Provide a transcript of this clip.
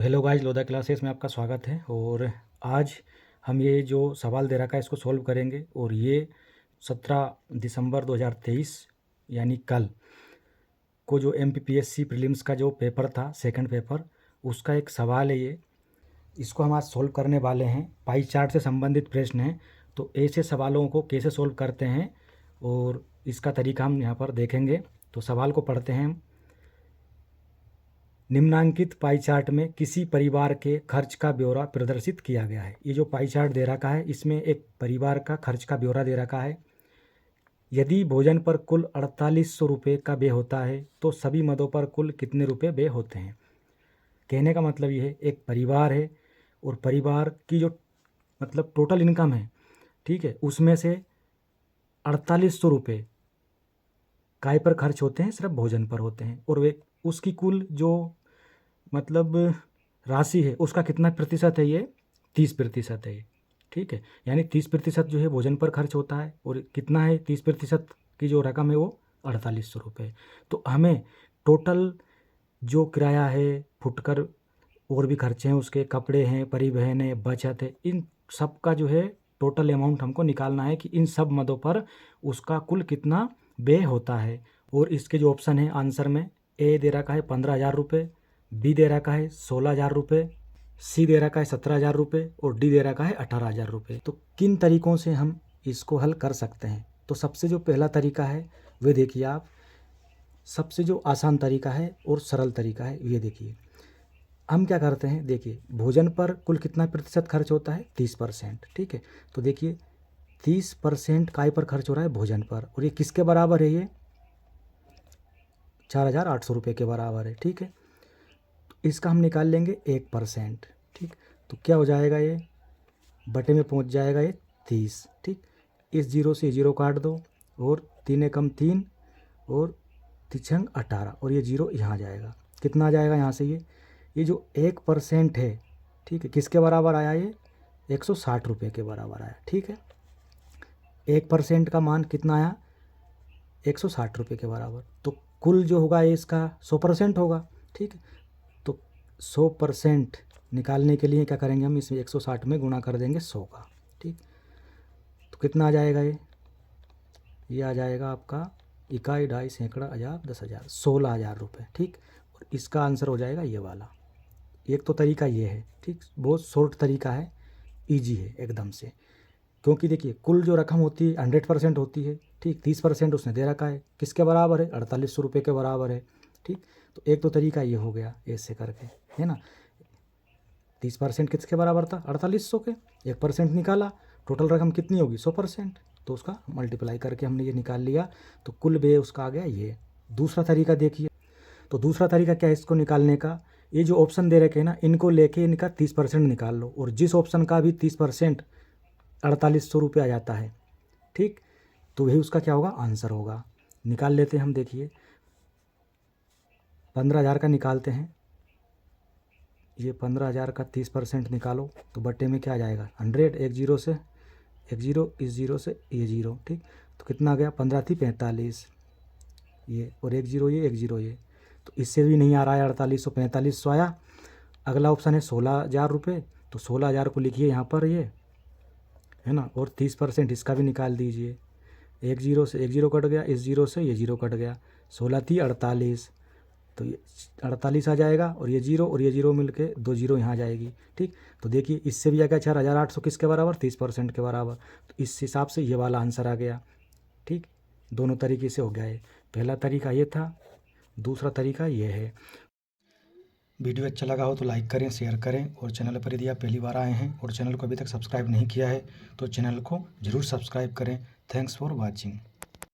Hello guys, Lodha classes में आपका स्वागत है। और आज हम ये जो सवाल दे रखा है इसको सॉल्व करेंगे। और ये 17 दिसंबर 2023 यानी कल को जो MPPSC प्रीलिम्स का जो पेपर था, सेकंड पेपर, उसका एक सवाल है ये। इसको हम आज सॉल्व करने वाले हैं। पाई चार्ट से संबंधित प्रश्न हैं, तो ऐसे सवालों को कैसे सॉल्व करते हैं और इसका तरीका हम यहाँ पर देखेंगे। तो सवाल को पढ़ते हैं हम। निम्नांकित पाई चार्ट में किसी परिवार के खर्च का ब्यौरा प्रदर्शित किया गया है। ये जो पाई चार्ट दे रखा है इसमें एक परिवार का खर्च का ब्यौरा दे रखा है। यदि भोजन पर कुल 4800 रुपये का व्यय होता है तो सभी मदों पर कुल कितने रुपए व्यय होते हैं। कहने का मतलब ये है, एक परिवार है और परिवार की जो मतलब टोटल इनकम है, ठीक है, उसमें से 4800 रुपये काय पर खर्च होते हैं, सिर्फ भोजन पर होते हैं। और वे उसकी कुल जो मतलब राशि है उसका कितना प्रतिशत है, ये 30% है। ठीक है, यानी 30% जो है भोजन पर खर्च होता है। और कितना है 30% की जो रकम है वो 4800 रुपये। तो हमें टोटल जो किराया है, फुटकर और भी खर्चे हैं, उसके कपड़े हैं, परिवहन है, बचत है, इन सब का जो है टोटल अमाउंट हमको निकालना है कि इन सब मदों पर उसका कुल कितना व्यय होता है। और इसके जो ऑप्शन है आंसर में, ए दे रखा है 15,000 रुपये, बी दे रखा है 16,000 रुपये, सी दे रखा है 17,000 रुपये और डी दे रखा है 18,000 रुपये। तो किन तरीक़ों से हम इसको हल कर सकते हैं। तो सबसे जो पहला तरीका है वे देखिए आप। सबसे जो आसान तरीका है और सरल तरीका है ये देखिए। हम क्या करते हैं, देखिए भोजन पर कुल कितना प्रतिशत खर्च होता है, 30%। ठीक है, तो देखिए 30% काय पर खर्च हो रहा है, भोजन पर। और ये किसके बराबर है, ये 4,800 रुपये के बराबर है। ठीक है, तो इसका हम निकाल लेंगे 1%। ठीक, तो क्या हो जाएगा, ये बटे में पहुंच जाएगा ये 30। ठीक, इस जीरो से जीरो काट दो और 3 एकम 3 और 3 18 और ये जीरो यहाँ जाएगा। कितना आ जाएगा यहाँ से, ये जो 1% है, ठीक है, किसके बराबर आया, ये 160 रुपये के बराबर आया। ठीक है, 1% का मान कितना आया, 160 रुपये के बराबर। तो कुल जो होगा ये इसका 100% होगा। ठीक है, तो 100% निकालने के लिए क्या करेंगे हम, इसमें 160 में गुणा कर देंगे 100 का। ठीक, तो कितना आ जाएगा, ये आ जाएगा आपका इकाई, ढाई, सैकड़ा, हजार, 10,000, 16,000 रुपये। ठीक, और इसका आंसर हो जाएगा ये वाला। एक तो तरीका ये है, ठीक, बहुत शॉर्ट तरीका है, इजी है एकदम से। क्योंकि देखिए कुल जो रकम होती है 100% होती है। ठीक, 30% उसने दे रखा है, किसके बराबर है, 4800 रुपये के बराबर है। ठीक, तो एक तो तरीका ये हो गया ऐसे करके, है ना। 30% किसके बराबर था, 4800 के। 1% निकाला, टोटल रकम कितनी होगी, 100%, तो उसका मल्टीप्लाई करके हमने ये निकाल लिया, तो कुल व्यय उसका आ गया ये। दूसरा तरीका देखिए, तो दूसरा तरीका क्या है इसको निकालने का, ये जो ऑप्शन दे रखे हैं ना, इनको लेके इनका 30% निकाल लो। और जिस ऑप्शन का भी 30% 4800 रुपये आ जाता है, ठीक, तो वही उसका क्या होगा, आंसर होगा। निकाल लेते हैं हम, देखिए 15,000 का निकालते हैं। ये 15,000 का 30% निकालो तो बट्टे में क्या आ जाएगा, 100, एक जीरो से एक जीरो, इस जीरो से ये जीरो। ठीक, तो कितना आ गया, 15 थी 45, ये और एक जीरो ये, एक जीरो ये, तो इससे भी नहीं आ रहा है 4800, 4500 आया। अगला ऑप्शन है 16,000 रुपये, तो 16,000 को लिखिए यहाँ पर, ये है ना, और 30% इसका भी निकाल दीजिए। एक जीरो से एक जीरो कट गया, इस जीरो से ये जीरो कट गया, 16 थी 48, तो ये 48 आ जाएगा। और ये जीरो मिल के 2 जीरो यहाँ जाएगी। ठीक, तो देखिए इससे भी आ गया 4,800 किसके बराबर, 30% के बराबर। तो इस हिसाब से ये वाला आंसर आ गया। ठीक, दोनों तरीके से हो गया है। पहला तरीका ये था, दूसरा तरीका ये है। वीडियो अच्छा लगा हो तो लाइक करें, शेयर करें। और चैनल पर यदि आप पहली बार आए हैं और चैनल को अभी तक सब्सक्राइब नहीं किया है तो चैनल को ज़रूर सब्सक्राइब करें। Thanks for watching.